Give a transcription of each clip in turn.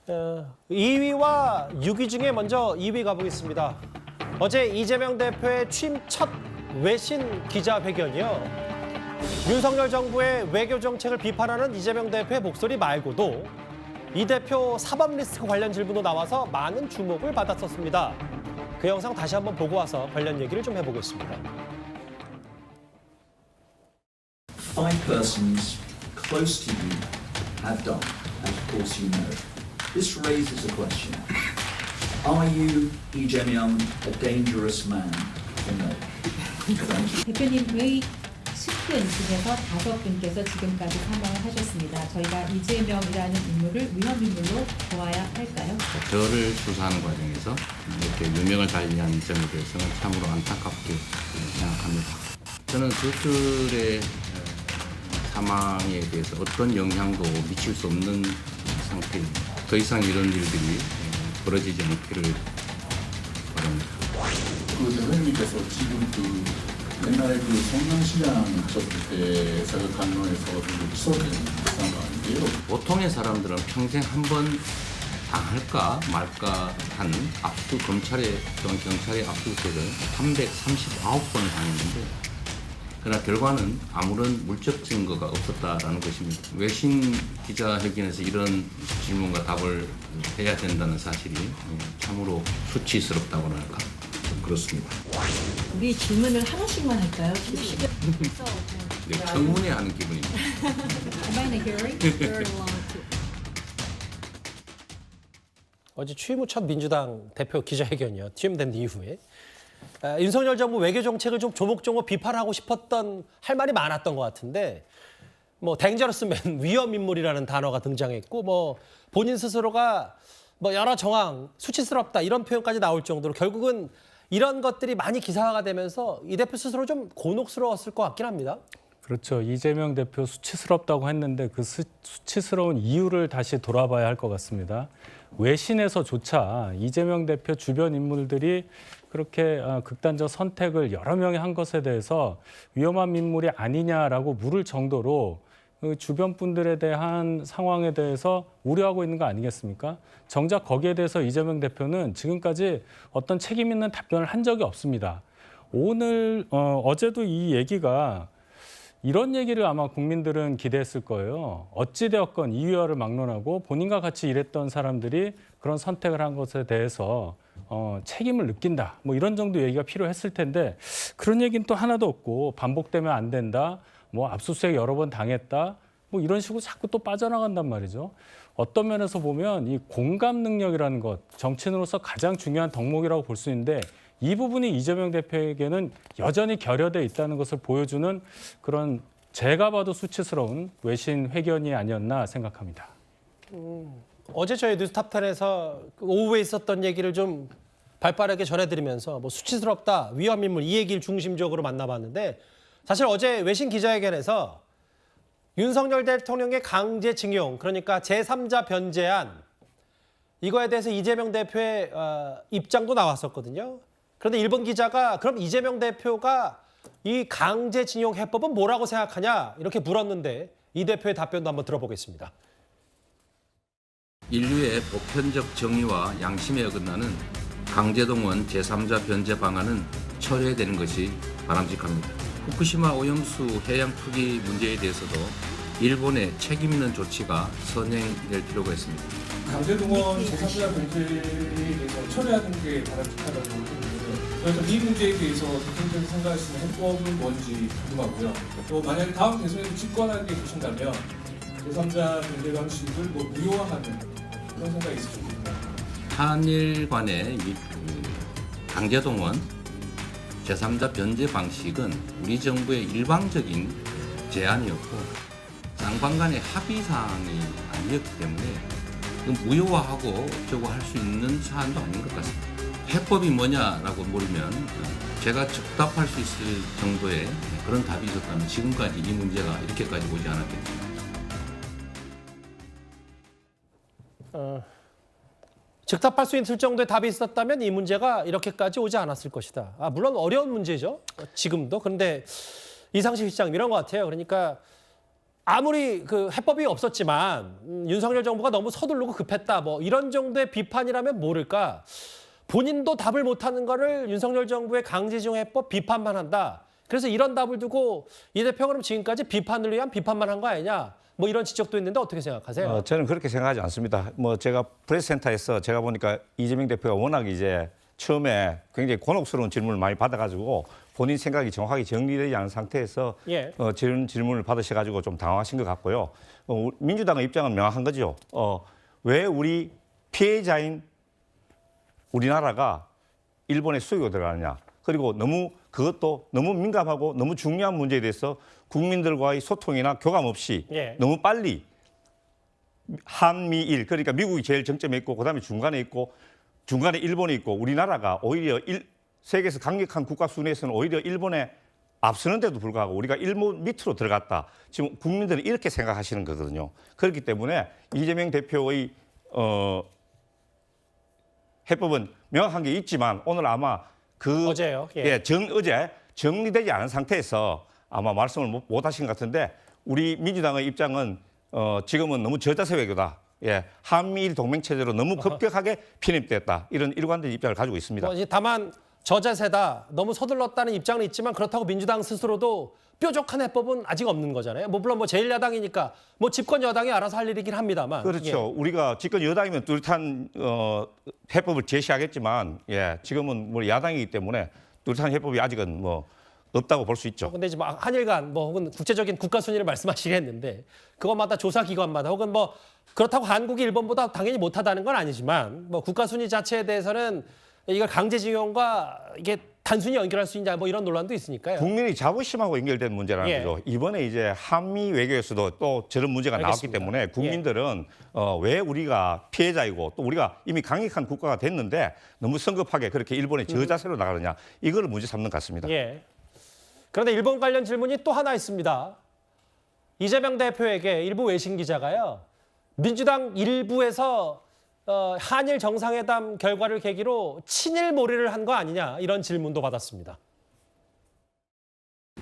2위와 6위 중에 먼저 2위 가보겠습니다. 어제 이재명 대표의 취임 첫 외신 기자회견이요. 윤석열 정부의 외교 정책을 비판하는 이재명 대표의 목소리 말고도 이 대표 사법 리스크 관련 질문도 나와서 많은 주목을 받았었습니다. 그 영상 다시 한번 보고 와서 관련 얘기를 좀 해보겠습니다. Five persons close to you have died, as of course you know. This raises a question. Are you, Lee Jae-myung, a dangerous man or no? 대표님의 10분 중에서 5분께서 지금까지 사망을 하셨습니다. 저희가 이재명이라는 인물을 위험 인물로 보아야 할까요? 저를 수사하는 과정에서 이렇게 유명을 달리한 점에 대해서는 참으로 안타깝게 생각합니다. 저는 그들의 사망에 대해서 어떤 영향도 미칠 수 없는 상태입니다. 더 이상 이런 일들이 벌어지지 않기를 바랍니다. 그 대표님께서 지금 옛날에 성남시장 하셨을 때 사격강로에서 기소된 상황인데요. 보통의 사람들은 평생 한 번 당할까 말까 하는 검찰의 또는 경찰의 압수수색을 339번을 당했는데 그러나 결과는 아무런 물적 증거가 없었다라는 것입니다. 외신 기자회견에서 이런 질문과 답을 해야 된다는 사실이 참으로 수치스럽다고나 할까 그렇습니다. 우리 질문을 하나씩만 할까요? 네, 청문회 하는 기분입니다. Am I in a hearing? Very long. 어제 취임 후 첫 민주당 대표 기자회견이요. 취임된 이후에. 윤석열 정부 외교 정책을 좀 조목조목 비판하고 싶었던 할 말이 많았던 것 같은데 뭐 댕저러스맨 위험 인물이라는 단어가 등장했고 뭐 본인 스스로가 뭐 여러 정황 수치스럽다 이런 표현까지 나올 정도로 결국은 이런 것들이 많이 기사화가 되면서 이 대표 스스로 좀 곤혹스러웠을 것 같긴 합니다. 그렇죠. 이재명 대표 수치스럽다고 했는데 그 수치스러운 이유를 다시 돌아봐야 할 것 같습니다. 외신에서조차 이재명 대표 주변 인물들이 그렇게 극단적 선택을 여러 명이 한 것에 대해서 위험한 인물이 아니냐라고 물을 정도로 그 주변 분들에 대한 상황에 대해서 우려하고 있는 거 아니겠습니까? 정작 거기에 대해서 이재명 대표는 지금까지 어떤 책임 있는 답변을 한 적이 없습니다. 어제도 이 얘기가 이런 얘기를 아마 국민들은 기대했을 거예요. 어찌되었건 이유화를 막론하고 본인과 같이 일했던 사람들이 그런 선택을 한 것에 대해서 책임을 느낀다. 뭐 이런 정도 얘기가 필요했을 텐데 그런 얘기는 또 하나도 없고 반복되면 안 된다. 뭐 압수수색 여러 번 당했다. 뭐 이런 식으로 자꾸 또 빠져나간단 말이죠. 어떤 면에서 보면 이 공감 능력이라는 것, 정치인으로서 가장 중요한 덕목이라고 볼 수 있는데 이 부분이 이재명 대표에게는 여전히 결여돼 있다는 것을 보여주는 그런 제가 봐도 수치스러운 외신 회견이 아니었나 생각합니다. 어제 저희 뉴스탑10에서 오후에 있었던 얘기를 좀 발빠르게 전해드리면서 뭐 수치스럽다, 위험 인물 이 얘기를 중심적으로 만나봤는데 사실 어제 외신 기자회견에서 윤석열 대통령의 강제징용, 그러니까 제3자 변제안 이거에 대해서 이재명 대표의 입장도 나왔었거든요. 그런데 일본 기자가 그럼 이재명 대표가 이 강제징용 해법은 뭐라고 생각하냐 이렇게 물었는데 이 대표의 답변도 한번 들어보겠습니다. 인류의 보편적 정의와 양심에 어긋나는 강제동원 제3자 변제 방안은 철회되는 것이 바람직합니다. 후쿠시마 오염수 해양 투기 문제에 대해서도 일본의 책임 있는 조치가 선행될 필요가 있습니다. 강제동원 제3자 변제에 대해서 철회하는 게 바람직하다고 보는데 그래서 이 문제에 대해서 대통령께서 생각하시는 해법은 뭔지 궁금하고요. 또 만약에 다음 대선에서 집권하게 되신다면 제3자 변제 방식을 뭐 무효화하는 그런 생각이 있으십니까? 한일 간의 강제동원 제3자 변제 방식은 우리 정부의 일방적인 제안이었고 양방 간의 합의사항이 아니었기 때문에 무효화하고 어쩌고 할 수 있는 사안도 아닌 것 같습니다. 해법이 뭐냐라고 물으면 제가 즉답할 수 있을 정도의 그런 답이 있었다면 지금까지 이 문제가 이렇게까지 오지 않았겠죠. 즉답할 수 있을 정도의 답이 있었다면 이 문제가 이렇게까지 오지 않았을 것이다. 물론 어려운 문제죠. 지금도. 그런데 이상식 시장 이런 것 같아요. 그러니까 아무리 그 해법이 없었지만 윤석열 정부가 너무 서두르고 급했다. 뭐 이런 정도의 비판이라면 모를까. 본인도 답을 못하는 거를 윤석열 정부의 강제징용 해법 비판만 한다. 그래서 이런 답을 두고 이 대표가 그럼 지금까지 비판을 위한 비판만 한 거 아니냐. 뭐 이런 지적도 있는데 어떻게 생각하세요? 저는 그렇게 생각하지 않습니다. 뭐 제가 프레스센터에서 제가 보니까 이재명 대표가 워낙 이제 처음에 굉장히 곤혹스러운 질문을 많이 받아가지고 본인 생각이 정확하게 정리되지 않은 상태에서 예. 저런 질문을 받으셔가지고 좀 당황하신 것 같고요. 민주당의 입장은 명확한 거죠. 왜 우리 피해자인 우리나라가 일본에 수익으로 들어가느냐. 그리고 그것도 너무 민감하고 너무 중요한 문제에 대해서 국민들과의 소통이나 교감 없이 예. 너무 빨리 한미일, 그러니까 미국이 제일 정점에 있고 그다음에 중간에 있고 중간에 일본이 있고 우리나라가 오히려 세계에서 강력한 국가 순위에서는 오히려 일본에 앞서는데도 불구하고 우리가 일본 밑으로 들어갔다. 지금 국민들은 이렇게 생각하시는 거거든요. 그렇기 때문에 이재명 대표의 해법은 명확한 게 있지만 오늘 아마 어제요. 예. 어제 정리되지 않은 상태에서 아마 말씀을 못 하신 것 같은데 우리 민주당의 입장은 지금은 너무 저자세 외교다. 예, 한미일 동맹 체제로 너무 급격하게 편입됐다. 이런 일관된 입장을 가지고 있습니다. 이제 다만 저자세다. 너무 서둘렀다는 입장은 있지만 그렇다고 민주당 스스로도 뾰족한 해법은 아직 없는 거잖아요. 뭐 물론 뭐 제1야당이니까 뭐 집권 여당이 알아서 할 일이긴 합니다만. 그렇죠. 우리가 집권 여당이면 뚜렷한 해법을 제시하겠지만 지금은 뭐 야당이기 때문에 뚜렷한 해법이 아직은 뭐 없다고 볼 수 있죠. 근데 지금 한일 간 뭐 혹은 국제적인 국가 순위를 말씀하시겠는데 그것마다 조사 기관마다 혹은 뭐 그렇다고 한국이 일본보다 당연히 못하다는 건 아니지만 뭐 국가 순위 자체에 대해서는 이걸 강제징용과 이게 단순히 연결할 수 있냐 뭐 이런 논란도 있으니까요. 국민의 자부심하고 연결된 문제라는 예. 거죠. 이번에 이제 한미 외교에서도 또 저런 문제가 나왔기 알겠습니다. 때문에 국민들은 왜 우리가 피해자이고 또 우리가 이미 강력한 국가가 됐는데 너무 성급하게 그렇게 일본의 저자세로 나가느냐 이걸 문제 삼는 것 같습니다. 예. 그런데 일본 관련 질문이 또 하나 있습니다. 이재명 대표에게 일부 외신 기자가요. 민주당 일부에서 한일 정상회담 결과를 계기로 친일 몰이를 한 거 아니냐 이런 질문도 받았습니다.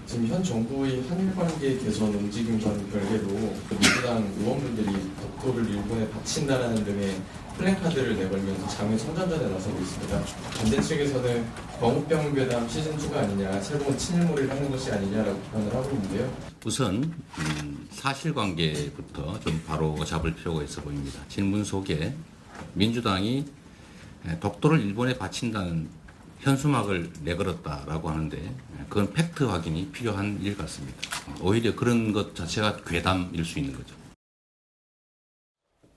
지금 현 정부의 한일 관계 개선 움직임과는 별개로 민주당 의원분들이 독도를 일본에 바친다라는 등의 플래카드를 내걸면서 장외 성전전에 나서고 있습니다. 반대 측에서는 광우병 시즌2가 아니냐, 새로운 친일몰이를 하는 것이 아니냐라고 비판을 하고 있는데요. 우선 사실관계부터 좀 바로 잡을 필요가 있어 보입니다. 질문 속에 민주당이 독도를 일본에 바친다는 현수막을 내걸었다라고 하는데 그건 팩트 확인이 필요한 일 같습니다. 오히려 그런 것 자체가 괴담일 수 있는 거죠.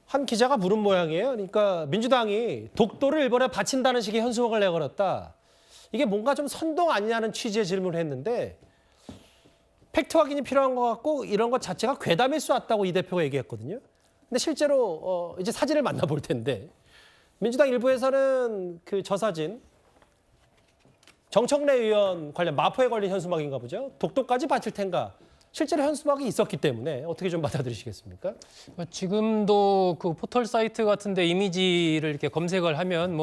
한 기자가 물은 모양이에요. 그러니까 민주당이 독도를 일본에 바친다는 식의 현수막을 내걸었다. 이게 뭔가 좀 선동 아니냐는 취지의 질문을 했는데 팩트 확인이 필요한 것 같고 이런 것 자체가 괴담일 수 있다고 이 대표가 얘기했거든요. 근데 실제로 이제 사진을 만나볼 텐데 민주당 일부에서는 그 저 사진 정청래 의원 관련 마포에 걸린 현수막인가 보죠. 독도까지 바칠 텐가. 실제로 현수막이 있었기 때문에 어떻게 좀 받아들이시겠습니까? 지금도 그 포털 사이트 같은데 이미지를 이렇게 검색을 하면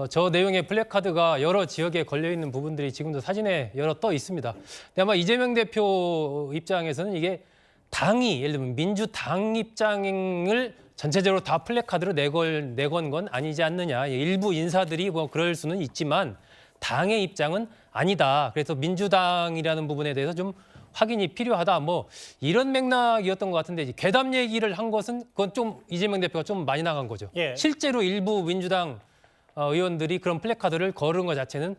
저 내용의 플래카드가 여러 지역에 걸려 있는 부분들이 지금도 사진에 여러 떠 있습니다. 근데 아마 이재명 대표 입장에서는 이게 당이 예를 들면 민주당 입장을 전체적으로 다 플래카드로 내건 건 아니지 않느냐. 일부 인사들이 뭐 그럴 수는 있지만 당의 입장은 아니다. 그래서 민주당이라는 부분에 대해서 좀 확인이 필요하다. 뭐 이런 맥락이었던 것 같은데 괴담 얘기를 한 것은 그건 좀 이재명 대표가 좀 많이 나간 거죠. 예. 실제로 일부 민주당 의원들이 그런 플래카드를 걸은 것 자체는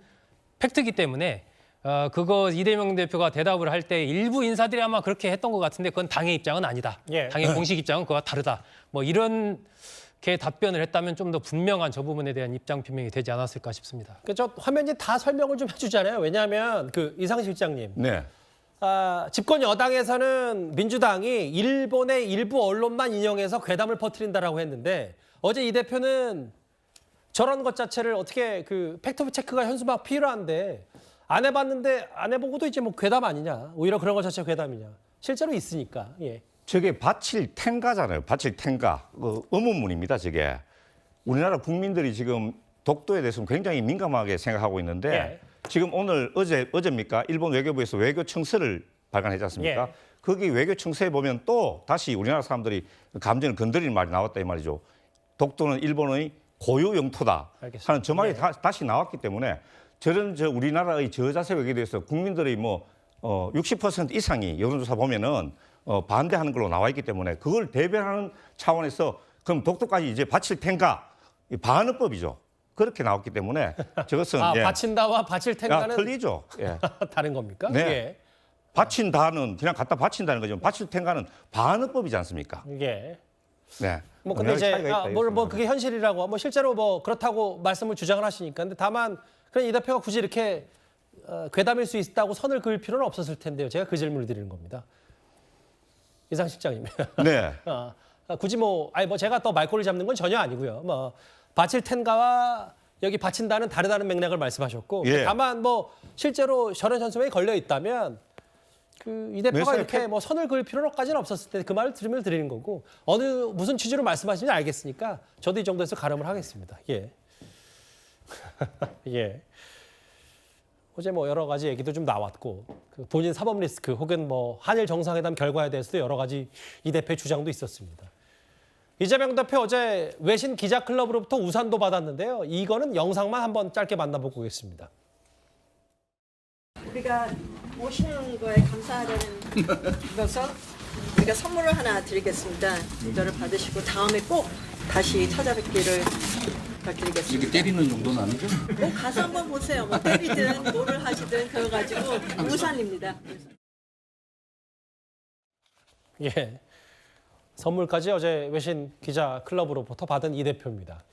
팩트이기 때문에 그거 이재명 대표가 대답을 할 때 일부 인사들이 아마 그렇게 했던 것 같은데 그건 당의 입장은 아니다. 예. 당의 공식 입장은 그와 다르다. 뭐 이렇게 답변을 했다면 좀 더 분명한 저 부분에 대한 입장 표명이 되지 않았을까 싶습니다. 저 화면이 다 설명을 좀 해주잖아요. 왜냐하면 그 이상 실장님. 네. 집권 여당에서는 민주당이 일본의 일부 언론만 인용해서 괴담을 퍼뜨린다라고 했는데 어제 이 대표는 저런 것 자체를 어떻게 그 팩트 체크가 현수막 필요한데 안 해봤는데 안 해보고도 이제 뭐 괴담 아니냐. 오히려 그런 것 자체가 괴담이냐. 실제로 있으니까. 예. 저게 바칠 텐가잖아요. 바칠 텐가. 의문문입니다. 저게. 우리나라 국민들이 지금 독도에 대해서 굉장히 민감하게 생각하고 있는데 예. 지금 어제입니까? 일본 외교부에서 외교 청서를 발간했지 않습니까? 예. 거기 외교 청사에 보면 또 다시 우리나라 사람들이 감정을 건드리는 말이 나왔다 이 말이죠. 독도는 일본의 고유 영토다 알겠습니다. 하는 저 말이 예. 다시 나왔기 때문에 저런 우리나라의 저자세 외교에 대해서 국민들의 60% 이상이 여론조사 보면은 반대하는 걸로 나와 있기 때문에 그걸 대변하는 차원에서 그럼 독도까지 이제 바칠 텐가? 이 반어법이죠. 그렇게 나왔기 때문에 저것은 바친다와 바칠 텐가는 틀리죠. 예. 다른 겁니까? 네. 예. 바친다는 그냥 갖다 바친다는 거죠. 바칠 텐가는 반어법이지 않습니까? 예. 네. 뭐 근데 이제 차이가 있다, 뭐 이거죠. 그게 현실이라고 뭐 실제로 뭐 그렇다고 말씀을 주장을 하시니까 근데 다만 그냥 이 대표가 굳이 이렇게 괴담일 수 있다고 선을 그을 필요는 없었을 텐데요. 제가 그 질문을 드리는 겁니다. 이상 실장님. 네. 굳이 뭐 제가 또 말꼬리 잡는 건 전혀 아니고요. 뭐 바칠 텐가와 여기 바친다는 다르다는 맥락을 말씀하셨고 예. 다만 뭐 실제로 저런 전소에 걸려 있다면 이 대표가 몇 이렇게 뭐 선을 그을 필요까지는 없었을 때 그 말을 들으면 드리는 거고 무슨 취지로 말씀하시는지 알겠으니까 저도 이 정도에서 가름을 하겠습니다. 예. 예. 어제 뭐 여러 가지 얘기도 좀 나왔고 그 본인 사법 리스크 혹은 뭐 한일 정상회담 결과에 대해서도 여러 가지 이 대표의 주장도 있었습니다. 이재명 대표 어제 외신 기자 클럽으로부터 우산도 받았는데요. 이거는 영상만 한번 짧게 만나보고 오겠습니다. 우리가 오시는 거에 감사하다는 것서 우리가 선물을 하나 드리겠습니다. 이거를 받으시고 다음에 꼭 다시 찾아뵙기를 부탁드리겠습니다. 이렇게 때리는 정도는 아니죠? 뭐 가서 한번 보세요. 뭐 때리든 뭐를 하시든 그거 가지고 우산입니다. 예. 선물까지 어제 외신 기자 클럽으로부터 받은 이 대표입니다.